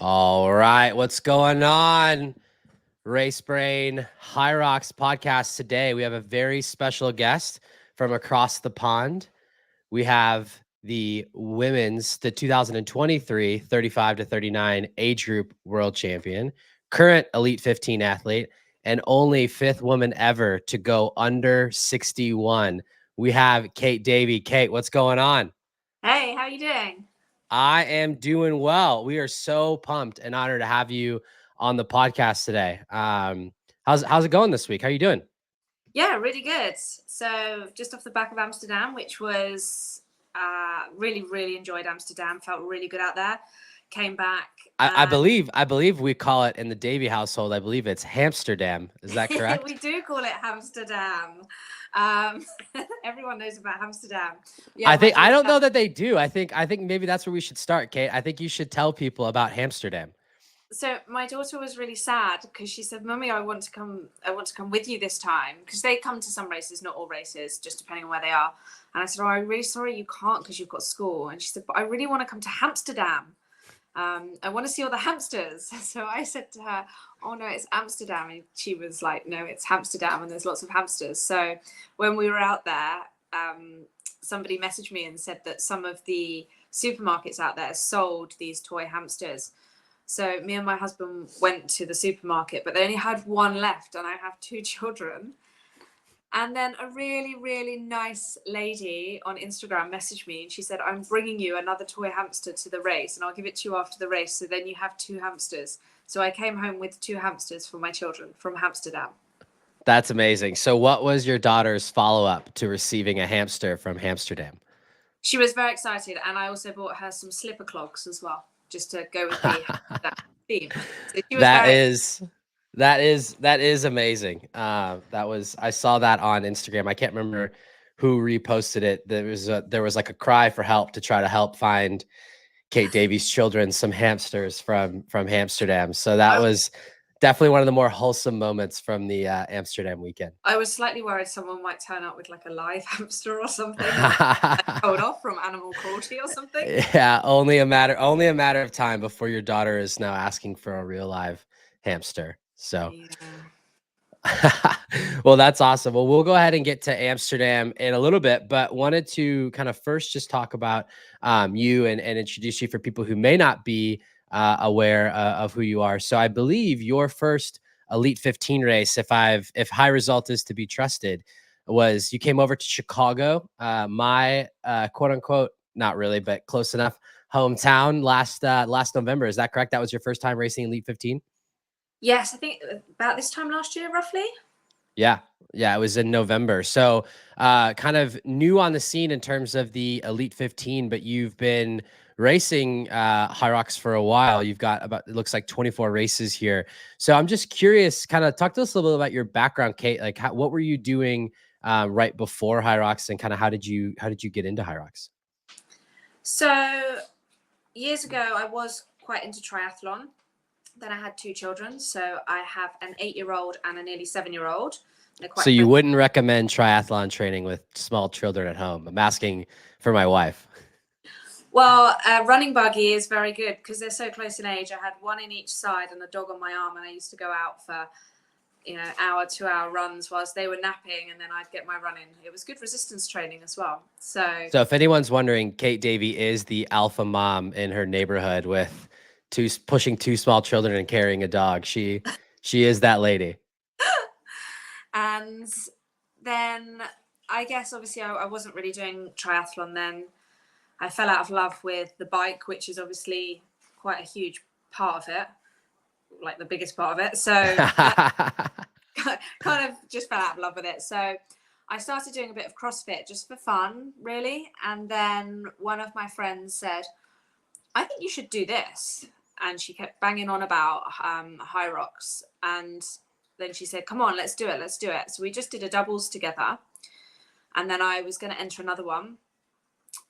All right, what's going on? Race Brain High Rocks podcast. Today we have a very special guest from across the pond. We have the 2023 35 to 39 age group world champion, current Elite 15 athlete, and only fifth woman ever to go under 61. We have Kate Davey. Kate, what's going on? Hey, how you doing? I am doing well. We are so pumped and honored to have you on the podcast today. How's it going this week? How are you doing? Yeah, really good. So just off the back of Amsterdam, which was really enjoyed Amsterdam. Felt really good out there. Came back. I believe we call it in the Davy household. I believe it's Hamsterdam. Is that We correct? do call it Amsterdam. Um, everyone knows about Amsterdam. Yeah, I my think I don't daughter. know that they do. I think maybe that's where we should start, Kate. I think you should tell people about Hamsterdam. So my daughter was really sad because she said, "Mummy, I want to come. I want to come with you this time because they come to some races, not all races, just depending on where they are." And I said, "Oh, I'm really sorry you can't because you've got school." And she said, "But I really want to come to Amsterdam. I want to see all the hamsters." So I said to her, "Oh no, it's Amsterdam." And she was like, "No, it's Amsterdam, and there's lots of hamsters." So when we were out there, somebody messaged me and said that some of the supermarkets out there sold these toy hamsters. So me and my husband went to the supermarket, but they only had one left, and I have two children. And then a really nice lady on Instagram messaged me, and she said, "I'm bringing you another toy hamster to the race, and I'll give it to you after the race. So then you have two hamsters." So I came home with two hamsters for my children from Amsterdam. That's amazing. So what was your daughter's follow-up to receiving a hamster from Hamsterdam? She was very excited, and I also bought her some slipper clogs as well, just to go with the theme. So she was That very. is that is amazing. I saw that on Instagram. I can't remember who reposted it. There was like a cry for help to try to help find Kate Davies' children some hamsters from Amsterdam. So that I was definitely one of the more wholesome moments from the Amsterdam weekend. I was slightly worried someone might turn up with like a live hamster or something, and told off from animal cruelty or something. Yeah, only a matter of time before your daughter is now asking for a real live hamster. So Yeah. well, that's awesome. Well, we'll go ahead and get to Amsterdam in a little bit, but wanted to kind of first just talk about you and introduce you for people who may not be aware of who you are. So I believe your first Elite 15 race, if high result is to be trusted, was you came over to Chicago, my quote unquote, not really, but close enough hometown last November. Is that correct? That was your first time racing Elite 15? Yes, I think about this time last year, roughly. Yeah. Yeah, it was in November. So, kind of new on the scene in terms of the Elite 15, but you've been racing High Rocks for a while. You've got about, it looks like 24 races here. So I'm just curious, kind of talk to us a little bit about your background, Kate. Like, what were you doing right before High Rocks, and kind of how did you get into High Rocks? So years ago, I was quite into triathlon. Then I had two children. So I have an 8-year-old and a nearly 7-year-old. They're So quite you close. wouldn't recommend triathlon training with small children at home? I'm asking for my wife. Well, running buggy is very good because they're so close in age. I had one in each side and a dog on my arm, and I used to go out for hour, 2 hour runs whilst they were napping, and then I'd get my run in. It was good resistance training as well. So So if anyone's wondering, Kate Davey is the alpha mom in her neighborhood with pushing two small children and carrying a dog. She is that lady. and then I guess obviously I wasn't really doing triathlon then. I fell out of love with the bike, which is obviously quite a huge part of it, like the biggest part of it. So kind of just fell out of love with it. So I started doing a bit of CrossFit just for fun, really. And then one of my friends said, "I think you should do this." And she kept banging on about High Rocks. And then she said, "Come on, let's do it. Let's do it." So we just did a doubles together. And then I was going to enter another one.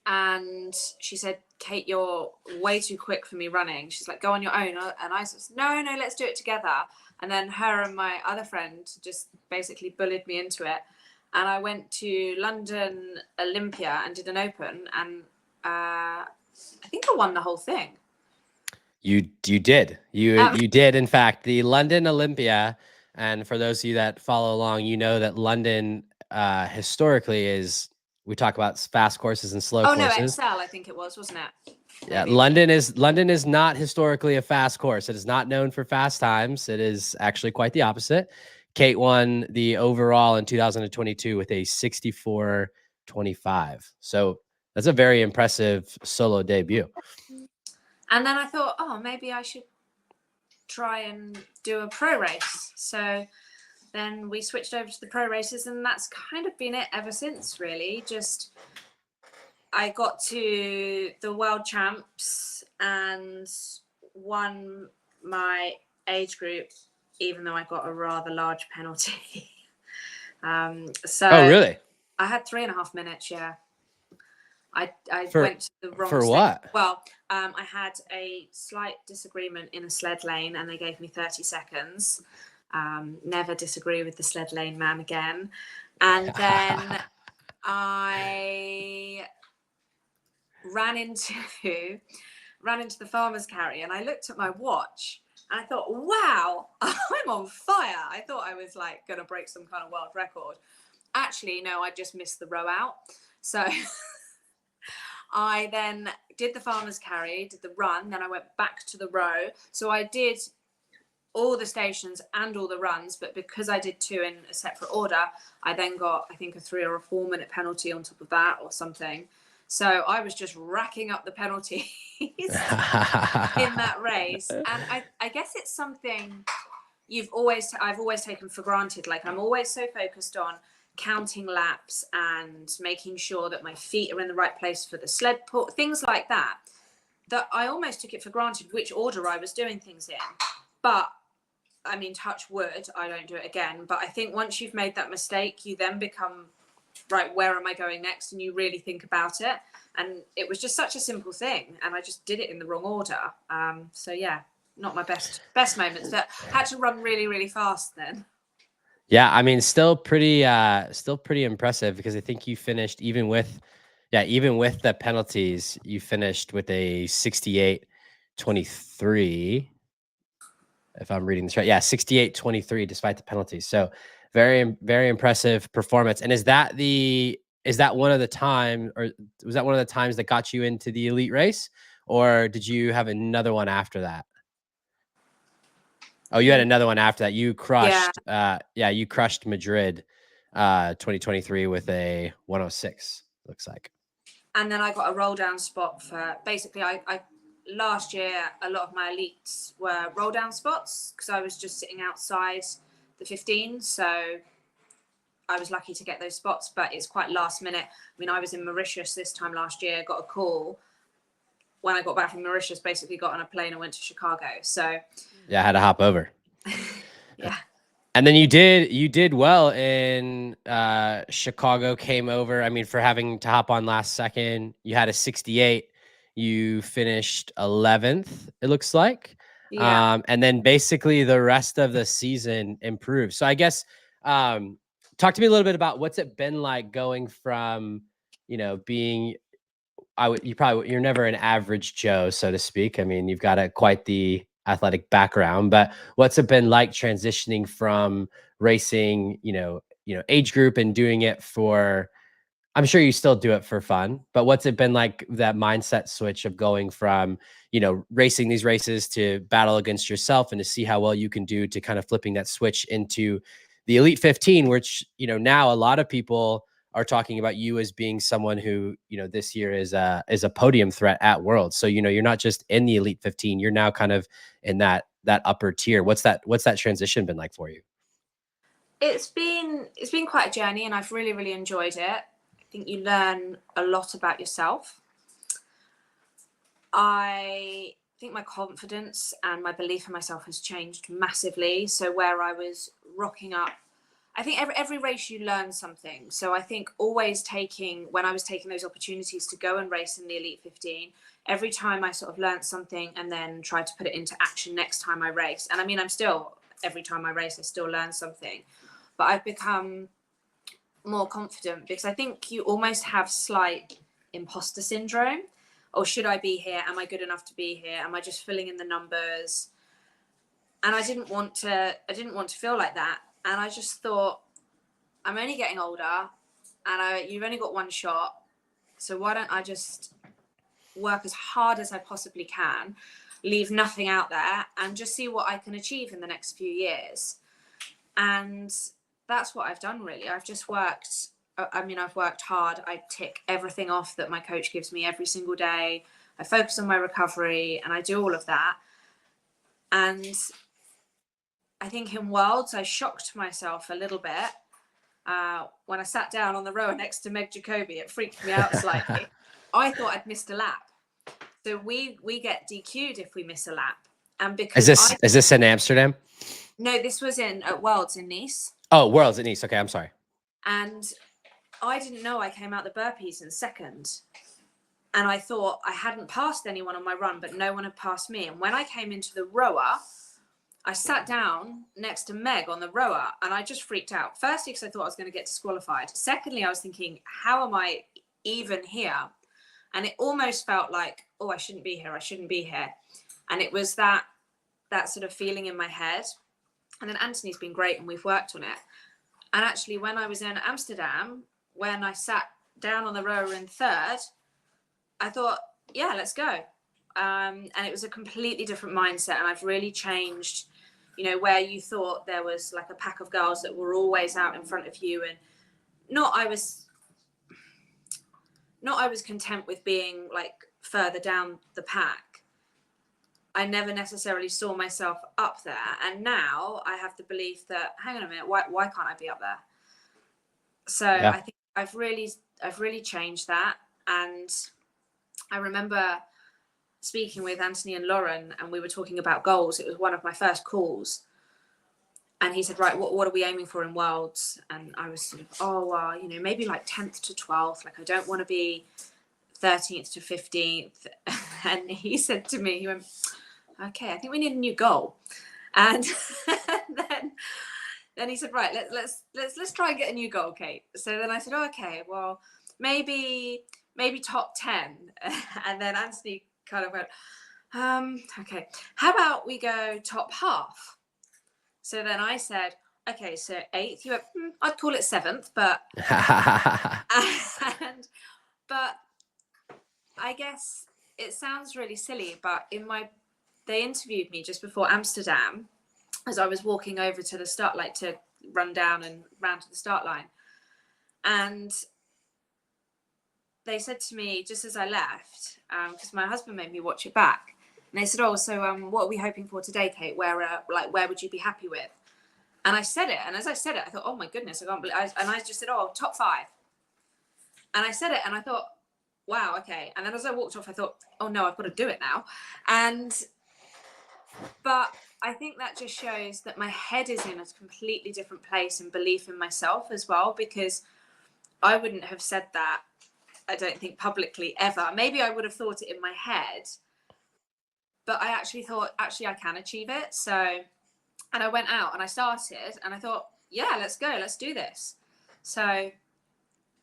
And she said, "Kate, you're way too quick for me running." She's like, "Go on your own." And I said, no, let's do it together. And then her and my other friend just basically bullied me into it. And I went to London Olympia and did an open. And I think I won the whole thing. You did. You did, in fact, the London Olympia. And for those of you that follow along, you know that London historically is, we talk about fast courses and slow Oh no, courses. Excel, I think it was, wasn't it? Yeah, Maybe. London is not historically a fast course. It is not known for fast times. It is actually quite the opposite. Kate won the overall in 2022 with a 64:25. So that's a very impressive solo debut. And then I thought, oh, maybe I should try and do a pro race. So then we switched over to the pro races, and that's kind of been it ever since, really. Just I got to the world champs and won my age group, even though I got a rather large penalty. So Oh, really? I had 3.5 minutes. Yeah. I For, went to the wrong for stage. what? Well, I had a slight disagreement in a sled lane, and they gave me 30 seconds. Never disagree with the sled lane man again. And then I ran into the farmer's carry, and I looked at my watch, and I thought, wow, I'm on fire. I thought I was like going to break some kind of world record. Actually, no, I just missed the row out. So I then did the farmer's carry, did the run, then I went back to the row. So I did all the stations and all the runs, but because I did 2 in a separate order, I then got, I think, a 3 or a 4 minute penalty on top of that or something. So I was just racking up the penalties in that race. And I guess it's something I've always taken for granted. Like, I'm always so focused on counting laps and making sure that my feet are in the right place for the sled pull, things like that, that I almost took it for granted which order I was doing things in. But I mean, touch wood, I don't do it again. But I think once you've made that mistake, you then become, right, where am I going next? And you really think about it. And it was just such a simple thing, and I just did it in the wrong order. So yeah, not my best moments, but had to run really, really fast then. Yeah, I mean, still pretty impressive, because I think you finished even with the penalties, you finished with a 68:23, if I'm reading this right. Yeah, 68:23 despite the penalties. So very, very impressive performance. And is that one of the time, or was that one of the times that got you into the elite race, or did you have another one after that? Oh, you had another one after that. You crushed, you crushed Madrid, 2023 with a 106, looks like. And then I got a roll down spot for, basically, I last year, a lot of my elites were roll down spots because I was just sitting outside the 15. So I was lucky to get those spots, but it's quite last minute. I mean, I was in Mauritius this time last year, got a call. When I got back from Mauritius, basically got on a plane and went to Chicago. So yeah, I had to hop over. Yeah. And then you did well in Chicago, came over. I mean, for having to hop on last second, you had a 68. You finished 11th, it looks like. Yeah. And then basically the rest of the season improved. So I guess talk to me a little bit about what's it been like going from, being, you're never an average Joe, so to speak. I mean, you've got quite the athletic background, but what's it been like transitioning from racing, age group, and doing it for, I'm sure you still do it for fun, but what's it been like, that mindset switch of going from, racing these races to battle against yourself and to see how well you can do, to kind of flipping that switch into the Elite 15, which, now a lot of people are talking about you as being someone who, this year is a podium threat at Worlds. So, you're not just in the Elite 15, you're now kind of in that upper tier. What's that transition been like for you? It's been quite a journey, and I've really, really enjoyed it. I think you learn a lot about yourself. I think my confidence and my belief in myself has changed massively. So where I was rocking up, I think every race you learn something. So I think always when I was taking those opportunities to go and race in the Elite 15, every time I sort of learned something and then tried to put it into action next time I race. And I mean, every time I race, I still learn something, but I've become more confident, because I think you almost have slight imposter syndrome oh, should I be here? Am I good enough to be here? Am I just filling in the numbers? And I didn't want to feel like that. And I just thought, I'm only getting older, and you've only got one shot. So why don't I just work as hard as I possibly can, leave nothing out there, and just see what I can achieve in the next few years. And that's what I've done, really. I've just worked. I've worked hard. I tick everything off that my coach gives me every single day. I focus on my recovery, and I do all of that. And I think in Worlds, I shocked myself a little bit. When I sat down on the rower next to Meg Jacobi, it freaked me out slightly. I thought I'd missed a lap. So we get DQ'd if we miss a lap. And because is this in Amsterdam? No, this was at Worlds in Nice. Oh, Worlds in Nice. Okay, I'm sorry. And I didn't know I came out the burpees in second. And I thought I hadn't passed anyone on my run, but no one had passed me. And when I came into the rower, I sat down next to Meg on the rower, and I just freaked out. Firstly, because I thought I was going to get disqualified. Secondly, I was thinking, how am I even here? And it almost felt like, oh, I shouldn't be here. I shouldn't be here. And it was that sort of feeling in my head. And then Anthony's been great, and we've worked on it. And actually, when I was in Amsterdam, when I sat down on the rower in third, I thought, yeah, let's go. And it was a completely different mindset. And I've really changed, where you thought there was like a pack of girls that were always out in front of you. And I was content with being like further down the pack. I never necessarily saw myself up there. And now I have the belief that, hang on a minute, why can't I be up there? So yeah. I think I've really changed that. And I remember speaking with Anthony and Lauren, and we were talking about goals. It was one of my first calls. And he said, right, what are we aiming for in Worlds? And I was sort of, maybe like 10th to 12th. Like, I don't want to be 13th to 15th. And he said to me, he went, okay, I think we need a new goal. And then he said, right, let's try and get a new goal, Kate. So then I said, okay, well, maybe top 10. And then Anthony kind of went, okay, how about we go top half? So then I said, okay, so 8th. He went, I'd call it 7th, but but I guess it sounds really silly, but they interviewed me just before Amsterdam as I was walking over to the start, like to run down and round to the start line. And they said to me just as I left, because my husband made me watch it back. And they said, oh, so what are we hoping for today, Kate? Where would you be happy with? And I said it. And as I said it, I thought, oh my goodness, I can't believe and I just said, oh, top 5. And I said it and I thought, wow, okay. And then as I walked off, I thought, oh no, I've got to do it now. But I think that just shows that my head is in a completely different place and belief in myself as well, because I wouldn't have said that, I don't think, publicly ever. Maybe I would have thought it in my head, but I actually thought, I can achieve it. So, and I went out and I started and I thought, yeah, let's go. Let's do this. So,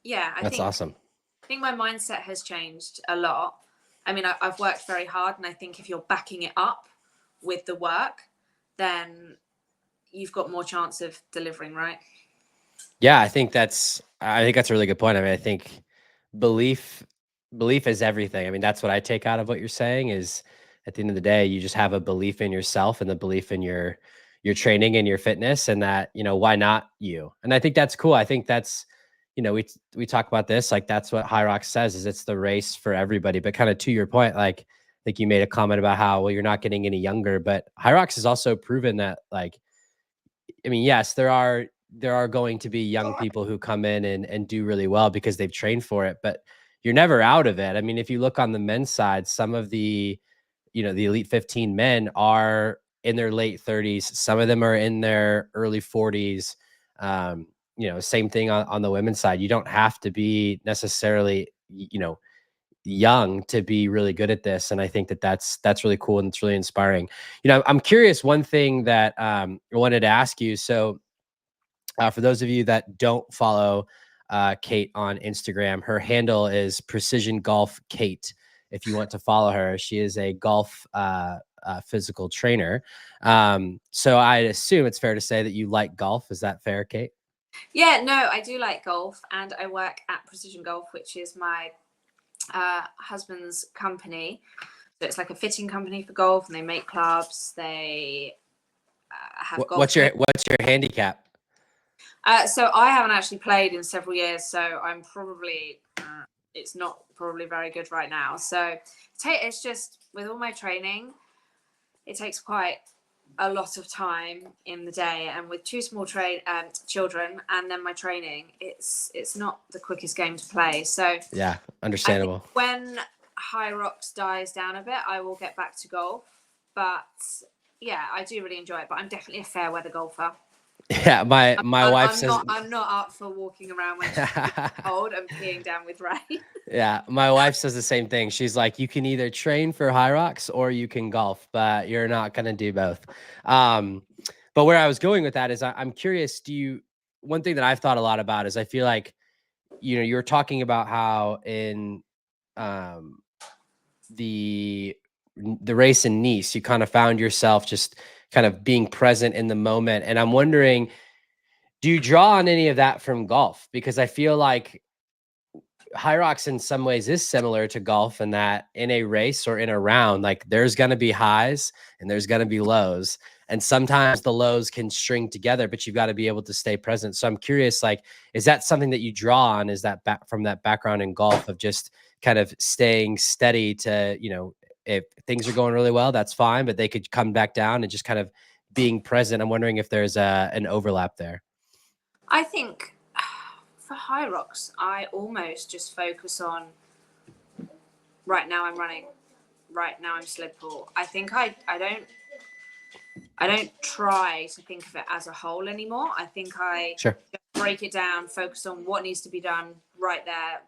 yeah, That's awesome. I think my mindset has changed a lot. I mean, I've worked very hard, and I think if you're backing it up with the work, then you've got more chance of delivering, right? Yeah, I think that's a really good point. I mean, I think belief is everything. I mean, that's what I take out of what you're saying is, at the end of the day, you just have a belief in yourself and the belief in your training and your fitness, and that, why not you? And I think that's cool. I think that's, we talk about this, like that's what High Rocks says, is it's the race for everybody. But kind of to your point, like, I think you made a comment about how, well, you're not getting any younger, but High Rocks has also proven that, like, I mean, yes, there are going to be young people who come in and do really well because they've trained for it, but you're never out of it. I mean, if you look on the men's side, some of the, the Elite 15 men are in their late 30s. Some of them are in their early 40s. Same thing on the women's side. You don't have to be necessarily, young to be really good at this. And I think that's really cool, and it's really inspiring. I'm curious, one thing that I wanted to ask you. So for those of you that don't follow Kate on Instagram, her handle is Precision Golf Kate. if you want to follow her. She is a golf physical trainer. So I assume it's fair to say that you like golf. Is that fair, Kate? Yeah, no, I do like golf, and I work at Precision Golf, which is my husband's company. So it's like a fitting company for golf, and they make clubs. They have golf. What's your handicap? So I haven't actually played in several years, so I'm probably it's not probably very good right now. So it's just with all my training, it takes quite a lot of time in the day, and with two small children and then my training, it's not the quickest game to play. So yeah, understandable. When High Rocks dies down a bit, I will get back to golf. But yeah, I do really enjoy it. But I'm definitely a fair weather golfer. Yeah, my wife says I'm not up for walking around when it's cold and peeing down with rain. Yeah, my wife says the same thing. She's like, you can either train for High Rocks or you can golf, but you're not going to do both. But where I was going with that is I'm curious, one thing that I've thought a lot about is I feel like, you were talking about how in the race in Nice, you kind of found yourself just kind of being present in the moment. And I'm wondering, do you draw on any of that from golf? Because I feel like High Rocks in some ways is similar to golf in that in a race or in a round, like there's going to be highs and there's going to be lows. And sometimes the lows can string together, but you've got to be able to stay present. So I'm curious, like, is that something that you draw on? Is that from that background in golf of just kind of staying steady to, if things are going really well, that's fine, but they could come back down and just kind of being present. I'm wondering if there's an overlap there. I think for High Rocks, I almost just focus on right now I'm running, right now I'm sled pull. I think I don't try to think of it as a whole anymore. I think I Sure. just break it down, focus on what needs to be done right there.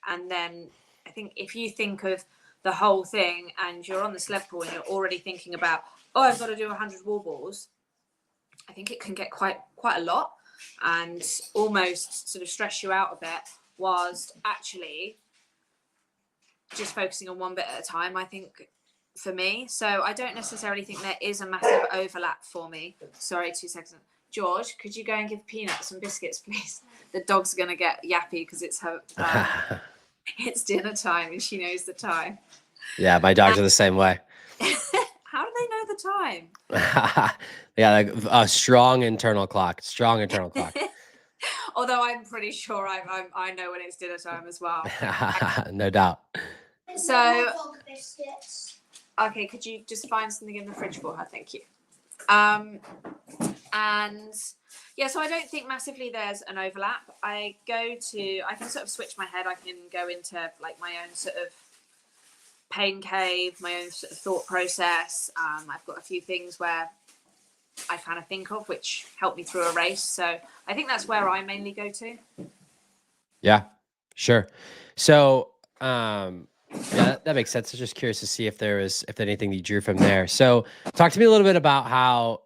And then I think if you think of the whole thing and you're on the sled pull and you're already thinking about, oh, I've got to do 100 wall balls, I think it can get quite a lot and almost sort of stress you out a bit, whilst actually just focusing on one bit at a time, I think, for me. So I don't necessarily think there is a massive overlap for me. Sorry, 2 seconds. George, could you go and give Peanut some biscuits, please? The dog's going to get yappy because it's her it's dinner time and she knows the time. Yeah, my dogs are the same way. How do they know the time? Yeah, like a strong internal clock. Although I'm pretty sure I know when it's dinner time as well. No doubt. So, okay, could you just find something in the fridge for her? Thank you. And yeah, so I don't think massively there's an overlap. I can sort of switch my head. I can go into like my own sort of pain cave, my own sort of thought process. I've got a few things where I kind of think of which help me through a race. So I think that's where I mainly go to. Yeah, sure. So, yeah, that makes sense. I'm just curious to see if there's anything you drew from there. So talk to me a little bit about how,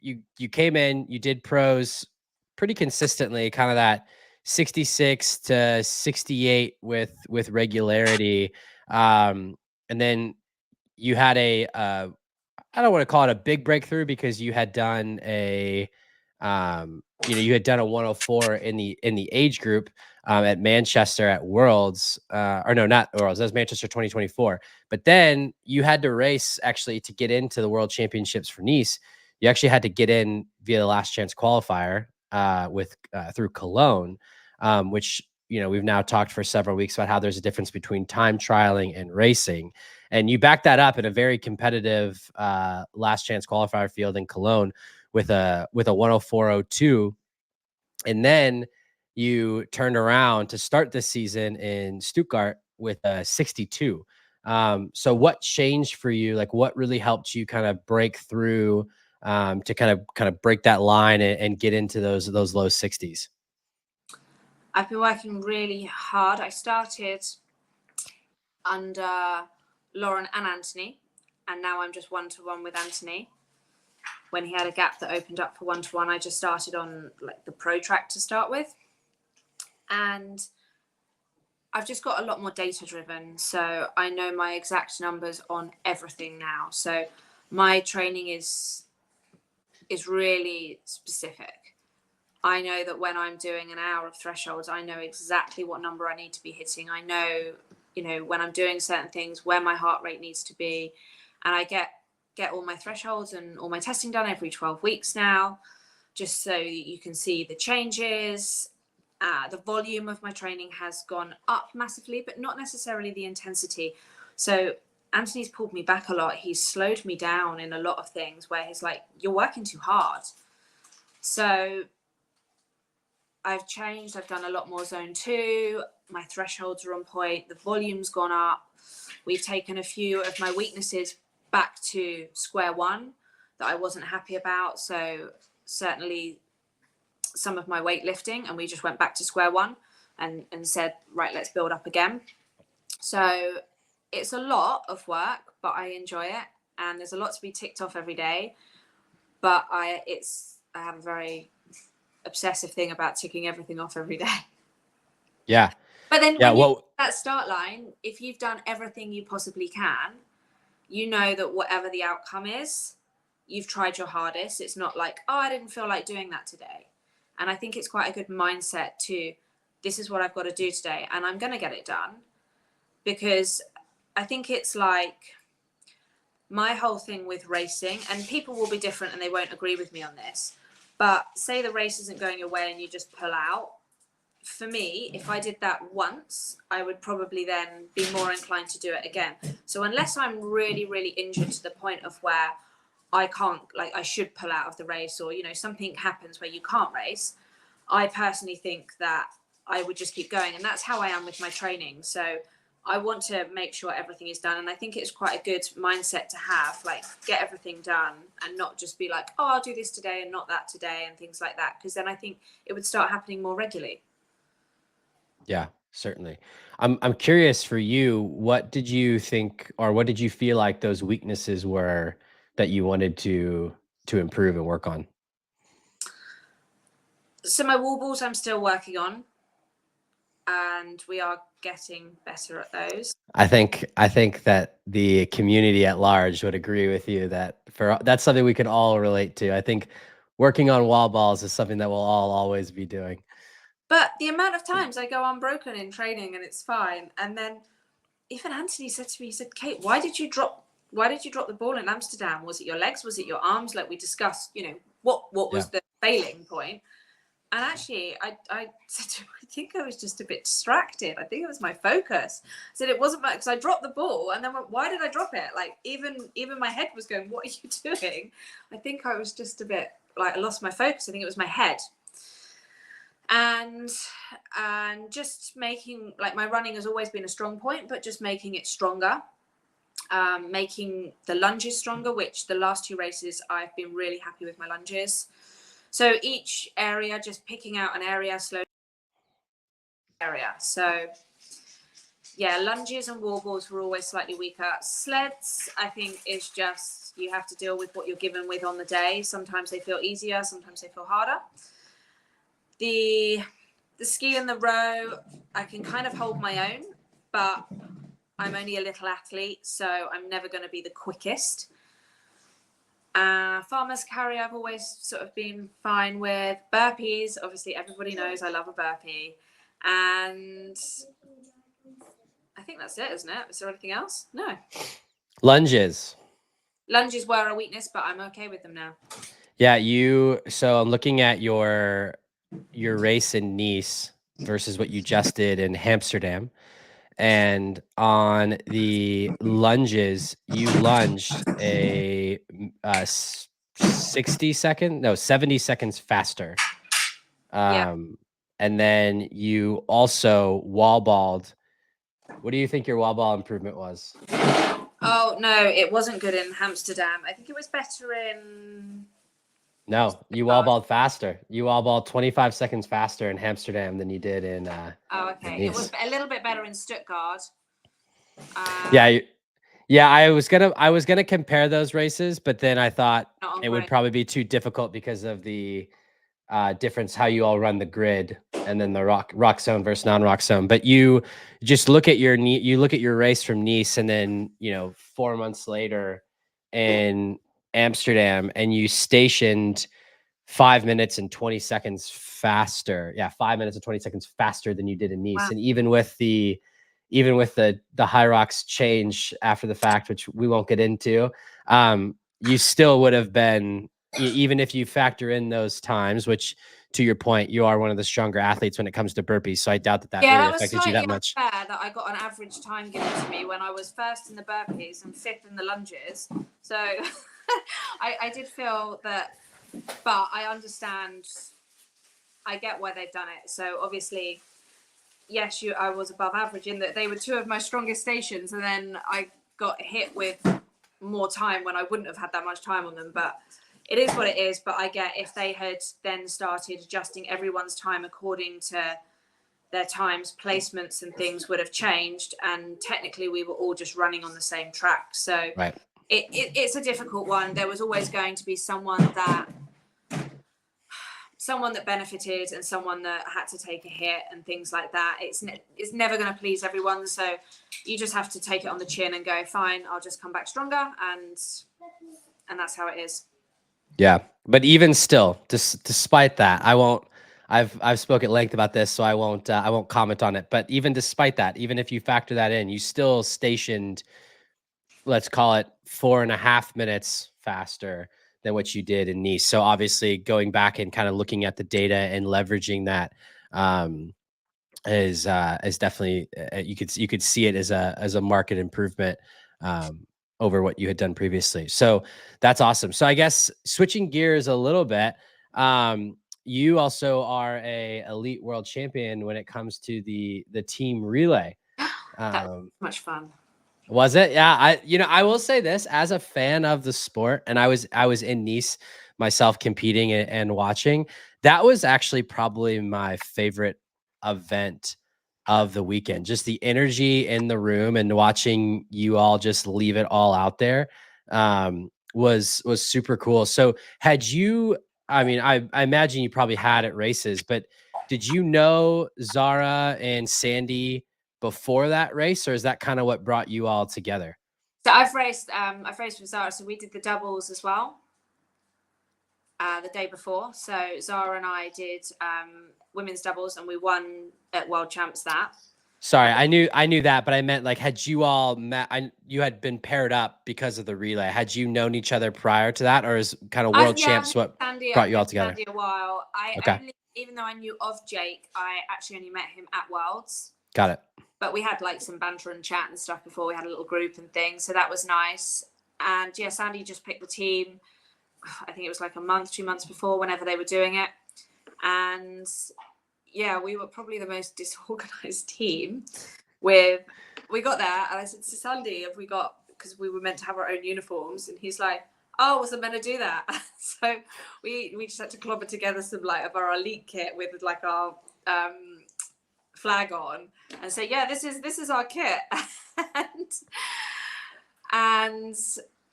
you came in, you did pros pretty consistently, kind of that 66 to 68 with regularity. And then you had I don't want to call it a big breakthrough because you had done you had done a 104 in the age group at Manchester at Worlds, or no, not Worlds. That was Manchester 2024. But then you had to race actually to get into the World Championships for Nice. You actually had to get in via the last chance qualifier through Cologne, which we've now talked for several weeks about how there's a difference between time trialing and racing. And you backed that up in a very competitive last chance qualifier field in Cologne with a 104.02. And then you turned around to start this season in Stuttgart with a 62. So what changed for you? Like what really helped you kind of break through to kind of break that line and get into those low 60s? I've been working really hard. I started under Lauren and Anthony, and now I'm just 1-to-1 with Anthony. When he had a gap that opened up for 1-to-1, I just started on like the pro track to start with. And I've just got a lot more data driven. So I know my exact numbers on everything now. So my training is really specific. I know that when I'm doing an hour of thresholds, I know exactly what number I need to be hitting. I know, when I'm doing certain things, where my heart rate needs to be. And I get all my thresholds and all my testing done every 12 weeks now, just so you can see the changes. The volume of my training has gone up massively, but not necessarily the intensity. So Anthony's pulled me back a lot. He's slowed me down in a lot of things where he's like, you're working too hard. So I've changed. I've done a lot more zone 2. My thresholds are on point. The volume's gone up. We've taken a few of my weaknesses back to square one that I wasn't happy about. So certainly some of my weightlifting, and we just went back to square one and said, right, let's build up again. So it's a lot of work, but I enjoy it. And there's a lot to be ticked off every day. But I have a very obsessive thing about ticking everything off every day. Yeah. But then when you that start line, if you've done everything you possibly can, you know that whatever the outcome is, you've tried your hardest. It's not like, oh, I didn't feel like doing that today. And I think it's quite a good mindset to, this is what I've got to do today, and I'm going to get it done. Because I think it's like my whole thing with racing, and people will be different and they won't agree with me on this, but say the race isn't going your way and you just pull out. For me, if I did that once, I would probably then be more inclined to do it again. So unless I'm really, really injured to the point of where I can't, like I should pull out of the race, or, something happens where you can't race, I personally think that I would just keep going. And that's how I am with my training. So I want to make sure everything is done. And I think it's quite a good mindset to have, like, get everything done and not just be like, oh, I'll do this today and not that today and things like that. Because then I think it would start happening more regularly. Yeah, certainly. I'm curious for you, what did you think, or what did you feel like those weaknesses were that you wanted to improve and work on? So my wall balls I'm still working on, and we are getting better at those. I think that the community at large would agree with you that that's something we can all relate to. I think working on wall balls is something that we'll all always be doing. But the amount of times I go unbroken in training and it's fine, and then even Anthony said to me, he said, Kate, why did you drop the ball in Amsterdam? Was it your legs? Was it your arms? Like we discussed, what was the failing point? And actually, I said to him, I think I was just a bit distracted. I think it was my focus. I said it wasn't because I dropped the ball and then went, why did I drop it? Like even my head was going, what are you doing? I think I was just a bit like I lost my focus. I think it was my head. And just making, like, my running has always been a strong point, but just making it stronger, making the lunges stronger, which the last 2 races I've been really happy with my lunges. So each area, just picking out an area, slowly area. So yeah, lunges and wall balls were always slightly weaker. Sleds, I think, is just, you have to deal with what you're given with on the day. Sometimes they feel easier, sometimes they feel harder. The ski and the row, I can kind of hold my own, but I'm only a little athlete, so I'm never going to be the quickest. Farmer's carry, I've always sort of been fine with. Burpees, obviously everybody knows I love a burpee. And I think that's it, isn't it? Is there anything else? No. Lunges. Lunges were a weakness, but I'm okay with them now. Yeah, so I'm looking at your race in Nice versus what you just did in Amsterdam. And on the lunges, you lunged a 70 seconds faster. And then you also wall balled. What do you think your wall ball improvement was? Oh, no, it wasn't good in Amsterdam. I think it was better in... No, you wall balled faster. You wall balled 25 seconds faster in Amsterdam than you did in okay. It was a little bit better in Stuttgart. Yeah, I was gonna compare those races, but then I thought it would probably be too difficult because of the difference how you all run the grid, and then the rock zone versus non-rock zone. But you just look at your race from Nice, and then 4 months later in Amsterdam, and you stationed 5 minutes and 20 seconds faster. Yeah, 5 minutes and 20 seconds faster than you did in Nice. Wow. And even with the high rocks change after the fact, which we won't get into, you still would have been, even if you factor in those times, which, to your point, you are one of the stronger athletes when it comes to burpees. So I doubt that Yeah, really that was affected you slightly that much. unfair that I got an average time given to me when I was first in the burpees and fifth in the lunges. So I did feel that, but I understand. I get why they've done it. So obviously, yes, I was above average in that they were two of my strongest stations, and then I got hit with more time when I wouldn't have had that much time on them. But it is what it is. But I get, if they had then started adjusting everyone's time according to their times, placements and things would have changed, and technically we were all just running on the same track. So right. It's a difficult one. There was always going to be someone that benefited and someone that had to take a hit and things like that. It's never going to please everyone, so you just have to take it on the chin and go, fine, I'll just come back stronger, and that's how it is. Yeah, but even still, despite that, I won't. I've spoke at length about this, so I won't comment on it. But even despite that, even if you factor that in, you still stationed, let's call it 4.5 minutes faster than what you did in Nice. So obviously, going back and kind of looking at the data and leveraging that is definitely, you could see it as a market improvement over what you had done previously. So that's awesome. So I guess switching gears a little bit, you also are a elite world champion when it comes to the team relay. That was much fun. Was it? Yeah. I will say this, as a fan of the sport, and I was in Nice myself competing and watching. That was actually probably my favorite event of the weekend. Just the energy in the room and watching you all just leave it all out there was super cool. So had you, I mean, I imagine you probably had at races, but did you know Zara and Sandy before that race, or is that kind of what brought you all together? So I've raced with Zara, so we did the doubles as well the day before. So Zara and I did women's doubles, and we won at World Champs that. Sorry, I knew that, but I meant, like, had you all met? You had been paired up because of the relay. Had you known each other prior to that, or is kind of World Champs what Sandy, brought you all together? Sandy a while. Okay. Even though I knew of Jake, I actually only met him at Worlds. Got it. But we had like some banter and chat and stuff before. We had a little group and things, so that was nice. And yeah, Sandy just picked the team. I think it was like a month, 2 months before, whenever they were doing it. And yeah, we were probably the most disorganized team. We got there, and I said to Sandy, have we got, because we were meant to have our own uniforms, and he's like, oh, was I meant to do that? So we just had to clobber together some like of our elite kit with like our flag on, and say, yeah, this is our kit. and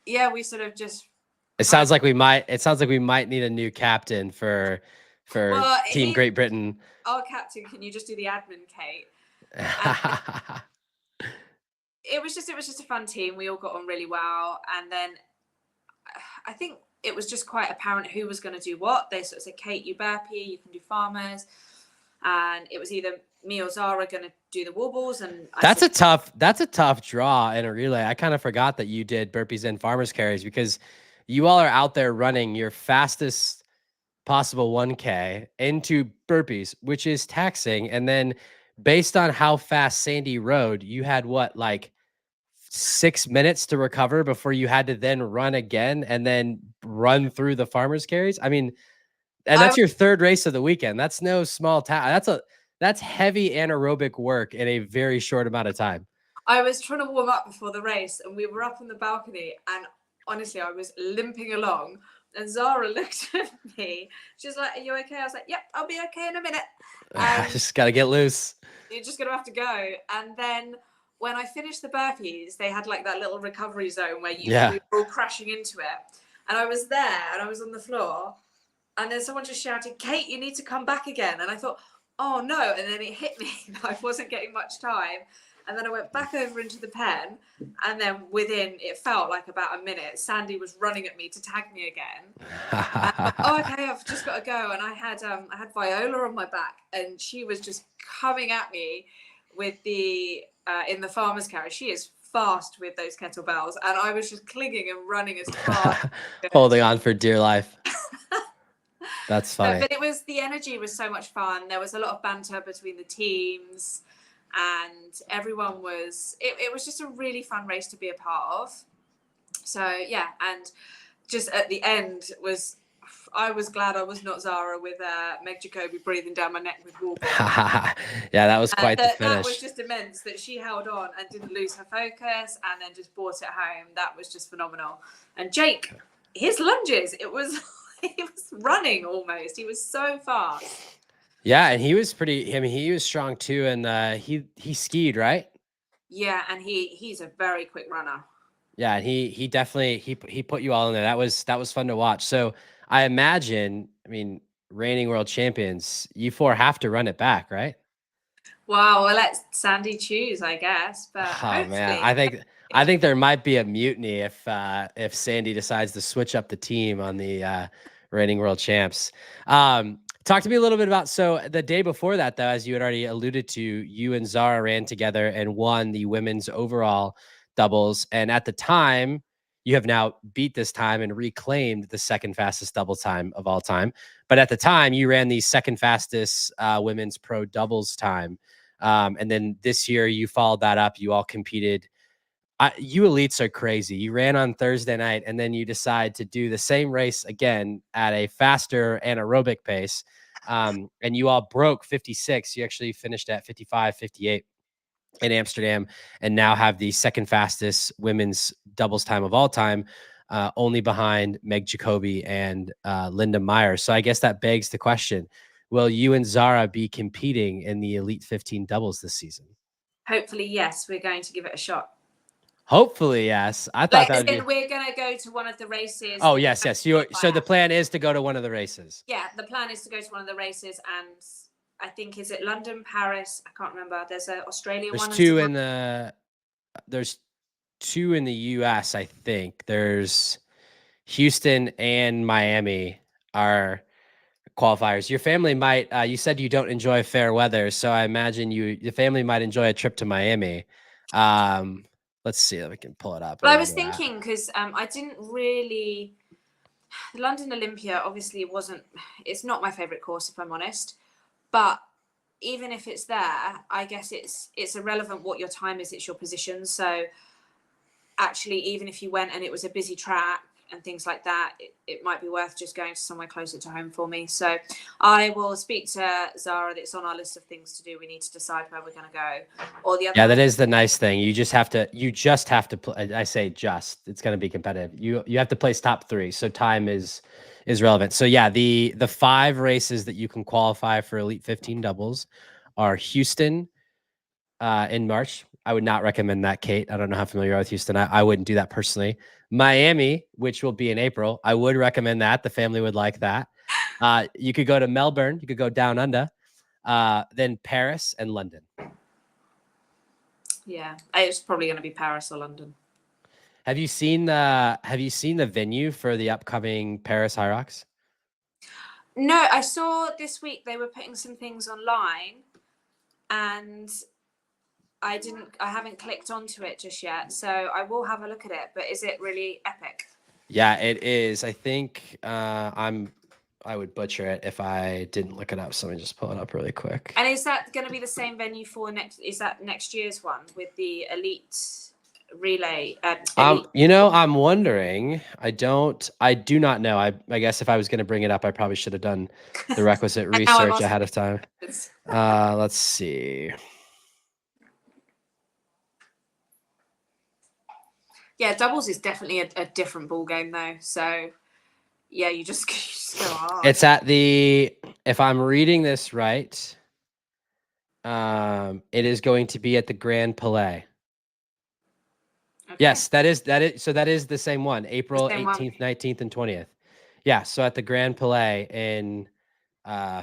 yeah, we sort of just. It sounds like we might need a new captain for Team Great Britain. Our captain, can you just do the admin, Kate? It was just a fun team. We all got on really well, and then I think it was just quite apparent who was going to do what. They sort of said, Kate, you burpee, you can do farmers, and it was either me or Zara going to do the wobbles. And that's a tough draw in a relay. I kind of forgot that you did burpees and farmers carries, because you all are out there running your fastest possible 1K into burpees, which is taxing. And then based on how fast Sandy rode, you had what, like 6 minutes to recover before you had to then run again and then run through the farmers carries. I mean, and that's your third race of the weekend. That's no small task. That's heavy anaerobic work in a very short amount of time. I was trying to warm up before the race, and we were up on the balcony, and honestly, I was limping along, and Zara looked at me. She's like, are you okay? I was like, yep, I'll be okay in a minute. Just got to get loose. You're just going to have to go. And then when I finished the burpees, they had like that little recovery zone where we were all crashing into it. And I was there, and I was on the floor, And then someone just shouted, "Kate, you need to come back again." And I thought, oh no. And then it hit me that I wasn't getting much time. And then I went back over into the pen. And then it felt like about a minute, Sandy was running at me to tag me again. Oh, okay, I've just got to go. And I had Viola on my back, and she was just coming at me with the in the farmer's carriage. She is fast with those kettlebells, and I was just clinging and running as fast, holding on for dear life. That's funny. But the energy was so much fun. There was a lot of banter between the teams, and everyone was. It was just a really fun race to be a part of. So yeah, and just at the end I was glad I was not Zara with Meg Jacoby breathing down my neck with water. Yeah, that was quite the finish. That was just immense that she held on and didn't lose her focus and then just brought it home. That was just phenomenal. And Jake, his lunges, he was running almost. He was so fast. Yeah, and he was he was strong too, and he skied, right? Yeah, and he's a very quick runner. Yeah, and he definitely he put you all in there. That was fun to watch. So I imagine, reigning world champions, you four have to run it back, right? Wow, well, let Sandy choose, I guess. But oh man, I think there might be a mutiny if Sandy decides to switch up the team on the reigning world champs. Talk to me a little bit about, so the day before that, though, as you had already alluded to, you and Zara ran together and won the women's overall doubles. And at the time, you have now beat this time and reclaimed the second fastest double time of all time. But at the time, you ran the second fastest women's pro doubles time. And then this year, you followed that up. You all competed. You elites are crazy. You ran on Thursday night, and then you decide to do the same race again at a faster anaerobic pace. And you all broke 56. You actually finished at 55, 58 in Amsterdam, and now have the second fastest women's doubles time of all time, only behind Meg Jacoby and Linda Meyer. So I guess that begs the question, will you and Zara be competing in the Elite 15 doubles this season? Hopefully, yes. We're going to give it a shot. Hopefully, yes. I thought that would be... We're going to go to one of the races. Oh, yes. So the plan is to go to one of the races. Yeah, the plan is to go to one of the races, and I think, is it London, Paris? I can't remember. There's an Australia one. There's two in the US, I think. There's Houston and Miami are qualifiers. Your family might, you said you don't enjoy fair weather, so I imagine your family might enjoy a trip to Miami. Let's see if we can pull it up. But I was thinking, because I didn't really... The London Olympia obviously it's not my favorite course, if I'm honest. But even if it's there, I guess it's irrelevant what your time is, it's your position. So actually, even if you went and it was a busy track and things like that, it might be worth just going to somewhere closer to home for me. So I will speak to Zara. That's on our list of things to do. We need to decide where we're going to go. Or the other. Yeah, that is the nice thing. You just have to play. I say just, it's going to be competitive. You have to place top 3. So time is relevant. So yeah, the 5 races that you can qualify for Elite 15 doubles are Houston in March. I would not recommend that, Kate. I don't know how familiar you are with Houston. I wouldn't do that personally. Miami, which will be in April, I would recommend that. The family would like that. You could go to Melbourne. You could go down under. Then Paris and London. Yeah, it's probably going to be Paris or London. Have you seen the venue for the upcoming Paris High Rocks? No, I saw this week they were putting some things online, and I haven't clicked onto it just yet, so I will have a look at it. But is it really epic? Yeah, it is. I think I would butcher it if I didn't look it up. So let me just pull it up really quick. And is that going to be the same venue for is that next year's one with the elite relay? I'm wondering. I do not know. I guess if I was going to bring it up, I probably should have done the requisite research ahead of time. Let's see. Yeah, doubles is definitely a different ball game though. So yeah, you just go hard. It's at if I'm reading this right, it is going to be at the Grand Palais. Okay. Yes, that is. So that is the same one, April 18th, 19th, and 20th. Yeah, so at the Grand Palais in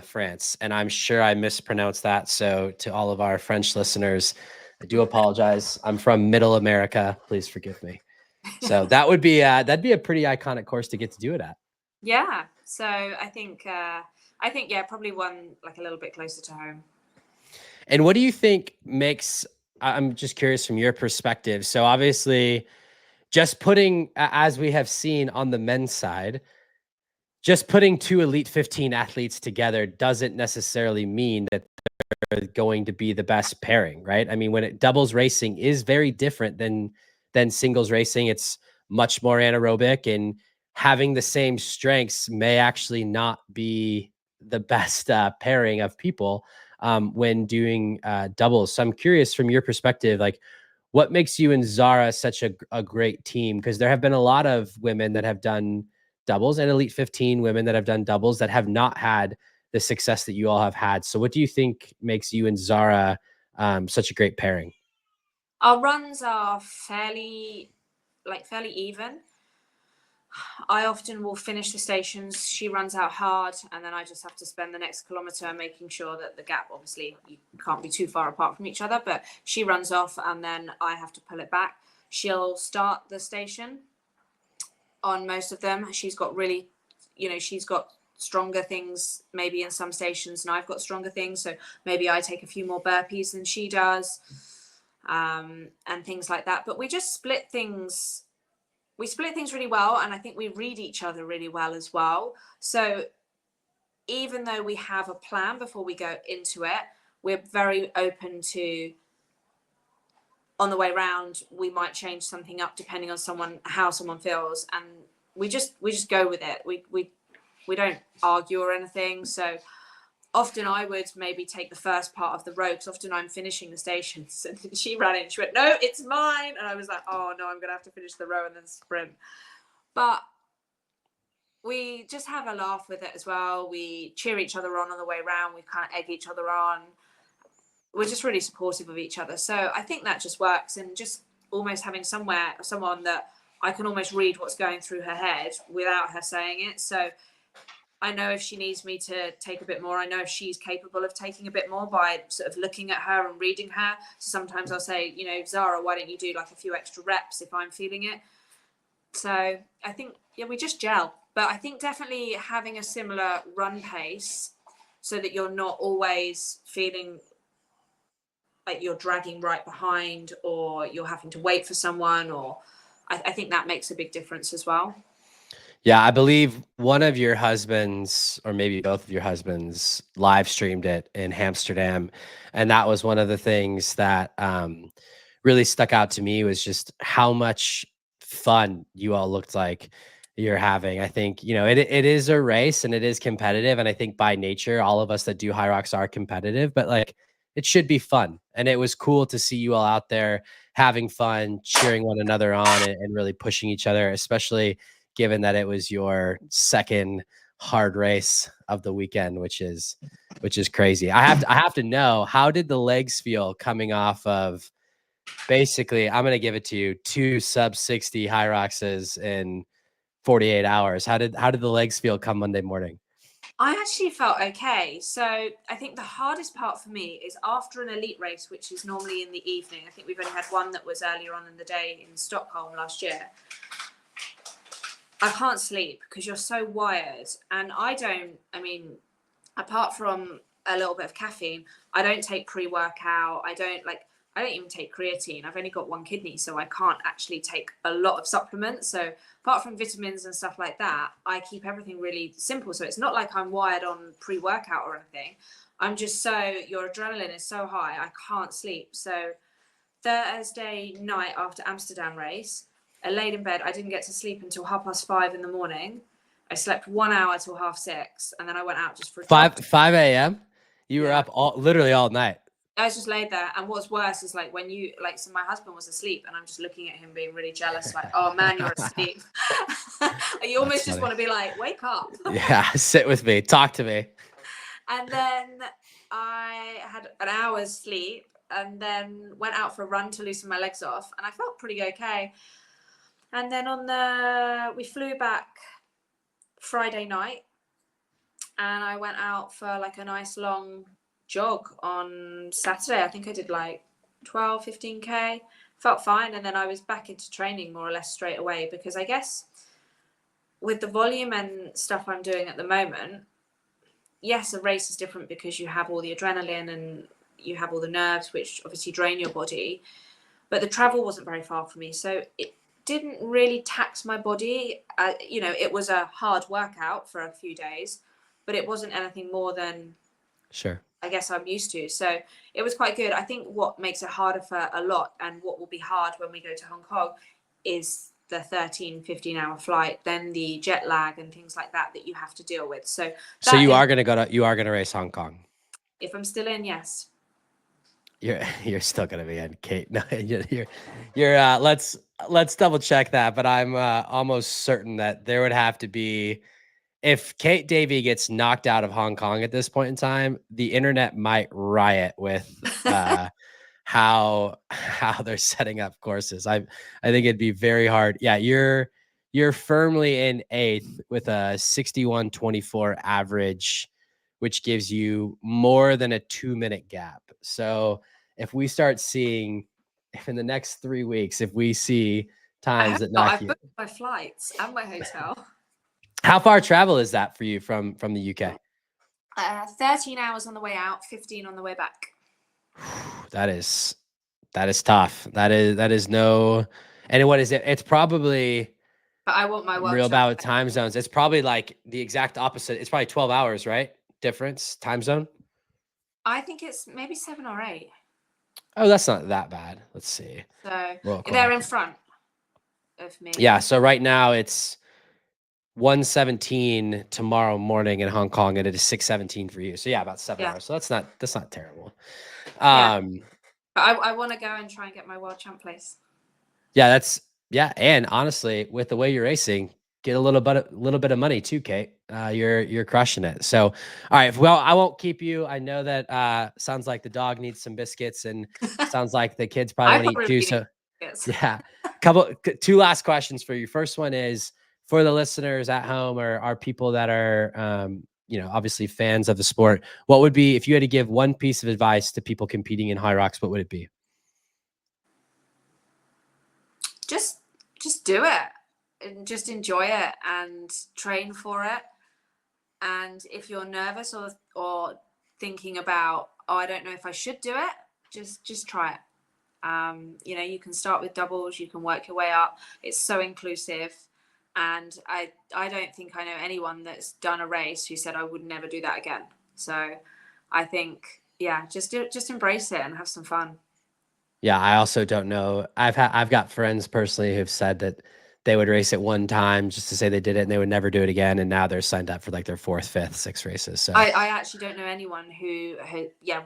France, and I'm sure I mispronounced that. So to all of our French listeners, I do apologize. I'm from Middle America. Please forgive me. So that would be that'd be a pretty iconic course to get to do it at. Yeah. So I think yeah, probably one like a little bit closer to home. And what do you think makes? I'm just curious from your perspective. So obviously, just putting, as we have seen on the men's side, just putting two Elite 15 athletes together doesn't necessarily mean that they're going to be the best pairing, right? I mean, when it doubles racing is very different than singles racing. It's much more anaerobic, and having the same strengths may actually not be the best pairing of people when doing doubles. So I'm curious from your perspective, like what makes you and Zara such a great team? Because there have been a lot of women that have done doubles and Elite 15 women that have done doubles that have not had the success that you all have had. So what do you think makes you and Zara such a great pairing? Our runs are fairly even. I often will finish the stations. She runs out hard, and then I just have to spend the next kilometre making sure that the gap, obviously, you can't be too far apart from each other, but she runs off, and then I have to pull it back. She'll start the station on most of them. She's got really, she's got stronger things maybe in some stations, and I've got stronger things. So maybe I take a few more burpees than she does, and things like that. But we just split things. We split things really well, and I think we read each other really well as well. So even though we have a plan before we go into it, we're very open to, on the way around, we might change something up depending on how someone feels, and we just go with it. We don't argue or anything. So often I would maybe take the first part of the row, because often I'm finishing the stations, and she ran in, she went, "No, it's mine," and I was like, "Oh no, I'm gonna have to finish the row and then sprint." But we just have a laugh with it as well. We cheer each other on the way around. We kind of egg each other on. We're just really supportive of each other. So I think that just works, and just almost having someone that I can almost read what's going through her head without her saying it. So I know if she needs me to take a bit more. I know if she's capable of taking a bit more by sort of looking at her and reading her. So sometimes I'll say, Zara, why don't you do like a few extra reps if I'm feeling it? So I think, yeah, we just gel. But I think definitely having a similar run pace so that you're not always feeling like you're dragging right behind, or you're having to wait for someone, or I think that makes a big difference as well. Yeah, I believe one of your husbands, or maybe both of your husbands, live streamed it in Amsterdam, and that was one of the things that really stuck out to me, was just how much fun you all looked like you're having. I think it is a race and it is competitive, and I think by nature all of us that do high rocks are competitive, but like it should be fun, and it was cool to see you all out there having fun, cheering one another on, and really pushing each other, especially given that it was your second hard race of the weekend, which is crazy. I have to know, how did the legs feel coming off of, basically, I'm gonna give it to you, 2 sub 60 high roxes in 48 hours. How did the legs feel come Monday morning? I actually felt okay. So I think the hardest part for me is after an elite race, which is normally in the evening. I think we've only had one that was earlier on in the day in Stockholm last year. I can't sleep because you're so wired. And apart from a little bit of caffeine, I don't take pre-workout. I don't even take creatine. I've only got one kidney, so I can't actually take a lot of supplements. So apart from vitamins and stuff like that, I keep everything really simple. So it's not like I'm wired on pre-workout or anything. I'm just your adrenaline is so high, I can't sleep. So Thursday night after Amsterdam race, I laid in bed. I didn't get to sleep until 5:30 in the morning. I slept 1 hour till 6:30, and then I went out just for a jog. 5 a.m. You were Yeah. up literally all night. I was just laid there, and what's worse is like when so my husband was asleep, and I'm just looking at him being really jealous, like, "Oh man, you're asleep." You almost just want to be like, "Wake up." Yeah, sit with me, talk to me. And then I had an hour's sleep, and then went out for a run to loosen my legs off, and I felt pretty okay. And then we flew back Friday night, and I went out for like a nice long jog on Saturday. I think I did like 12, 15K. Felt fine, and then I was back into training more or less straight away, because I guess with the volume and stuff I'm doing at the moment, yes, a race is different because you have all the adrenaline and you have all the nerves, which obviously drain your body. But the travel wasn't very far from me, so it didn't really tax my body. It was a hard workout for a few days, but it wasn't anything more than, Sure. I guess, I'm used to. So it was quite good. I think what makes it harder for a lot, and what will be hard when we go to Hong Kong, is the 13, 15-hour flight, then the jet lag and things like that you have to deal with. So you are going to race Hong Kong. If I'm still in, yes. You're still gonna be in, Kate. No, you're let's double check that, but I'm almost certain that there would have to be, if Kate Davey gets knocked out of Hong Kong at this point in time, the internet might riot with how they're setting up courses. I think it'd be very hard. Yeah, you're firmly in 8th with a 61:24 average, which gives you more than a 2-minute gap. So if we start seeing, if in the next 3 weeks, if we see times that knock I've you, booked my flights and my hotel. how far travel is that for you from the UK? 13 hours on the way out, 15 on the way back. That is tough. That is no, and what is it? It's probably, but I want my real bad with time zones. It's probably like the exact opposite. It's probably 12 hours, right? Difference, time zone. I think it's maybe 7 or 8. Oh, that's not that bad. Let's see. So they're in front of me. Yeah. So right now it's 1:17 tomorrow morning in Hong Kong, and it is 6:17 for you. So yeah, about 7 hours. So that's not terrible. But I want to go and try and get my world champ place. Yeah, and honestly, with the way you're racing, get a little bit of money too, Kate. You're crushing it. So, all right. Well, I won't keep you. I know that sounds like the dog needs some biscuits, and sounds like the kids probably want to eat too. So, yeah, two last questions for you. First one is for the listeners at home, or are people that are obviously fans of the sport. What would be, if you had to give one piece of advice to people competing in high rocks, what would it be? Just do it and just enjoy it and train for it. And if you're nervous or thinking about, I don't know if I should do it, just try it. You can start with doubles, you can work your way up. It's so inclusive. And I don't think I know anyone that's done a race who said I would never do that again. So I think, just embrace it and have some fun. Yeah, I also don't know. I've got friends personally who've said that they would race it one time just to say they did it, and they would never do it again. And now they're signed up for like their 4th, 5th, 6th races. So I actually don't know anyone who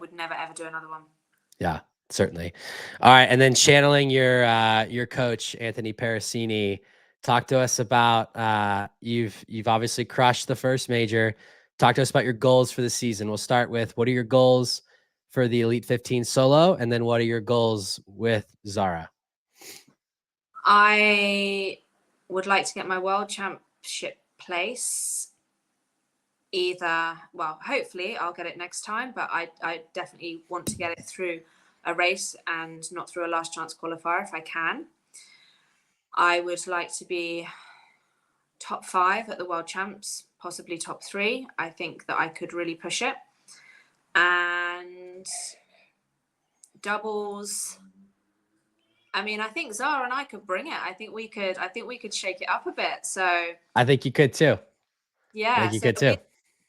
would never ever do another one. Yeah, certainly. All right, and then channeling your coach Anthony Parasini, talk to us about you've obviously crushed the first major. Talk to us about your goals for the season. We'll start with, what are your goals for the Elite 15 solo, and then what are your goals with Zara? I would like to get my world championship place. Hopefully I'll get it next time, but I definitely want to get it through a race and not through a last chance qualifier if I can. I would like to be top 5 at the world champs, possibly top 3. I think that I could really push it. And doubles, I mean, I think Zara and I could bring it. I think we could shake it up a bit. So I think you could too. Yeah, I think you could too.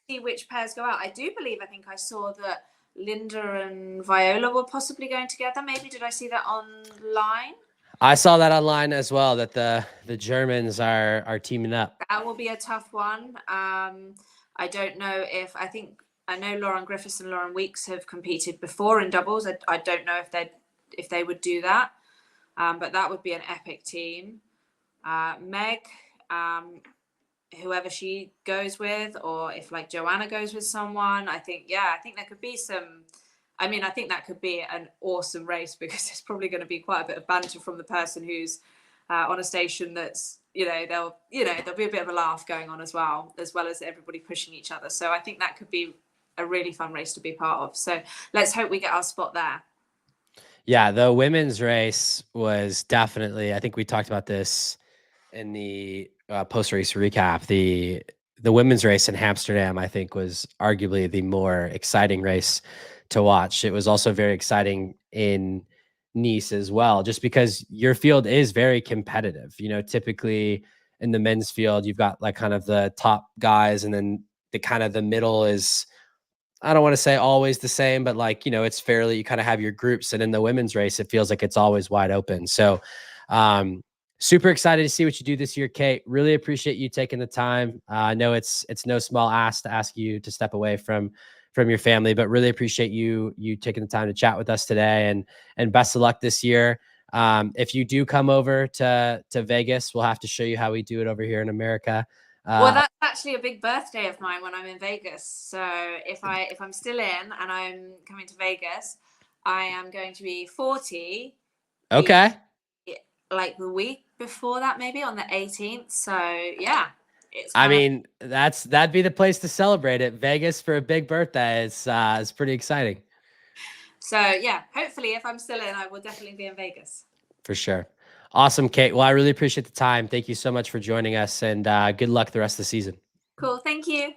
See which pairs go out. I think I saw that Linda and Viola were possibly going together. Maybe did I see that online? I saw that online as well, that the Germans are teaming up. That will be a tough one. I don't know I know Lauren Griffiths and Lauren Weeks have competed before in doubles. I don't know if they would do that. But that would be an epic team. Meg, whoever she goes with, or if like Joanna goes with someone, I think there could be I think that could be an awesome race, because it's probably going to be quite a bit of banter from the person who's on a station that's there'll be a bit of a laugh going on as well as everybody pushing each other. So I think that could be a really fun race to be part of. So let's hope we get our spot there. Yeah, the women's race was definitely, I think we talked about this in the post-race recap. The women's race in Amsterdam, I think, was arguably the more exciting race to watch. It was also very exciting in Nice as well, just because your field is very competitive. Typically in the men's field, you've got like kind of the top guys, and then the middle is, I don't want to say always the same, but like, it's fairly, you kind of have your groups. And in the women's race, it feels like it's always wide open. So, super excited to see what you do this year, Kate. Really appreciate you taking the time. I know it's no small ask to ask you to step away from your family, but really appreciate you taking the time to chat with us today, and best of luck this year. If you do come over to Vegas, we'll have to show you how we do it over here in America. Well, that's actually a big birthday of mine when I'm in Vegas. So if I'm still in and I'm coming to Vegas, I am going to be 40. Okay. Like the week before that, maybe on the 18th. So yeah, that'd be the place to celebrate it. Vegas for a big birthday is pretty exciting. So yeah, hopefully if I'm still in, I will definitely be in Vegas. For sure. Awesome, Kate. Well, I really appreciate the time. Thank you so much for joining us, and good luck the rest of the season. Cool. Thank you.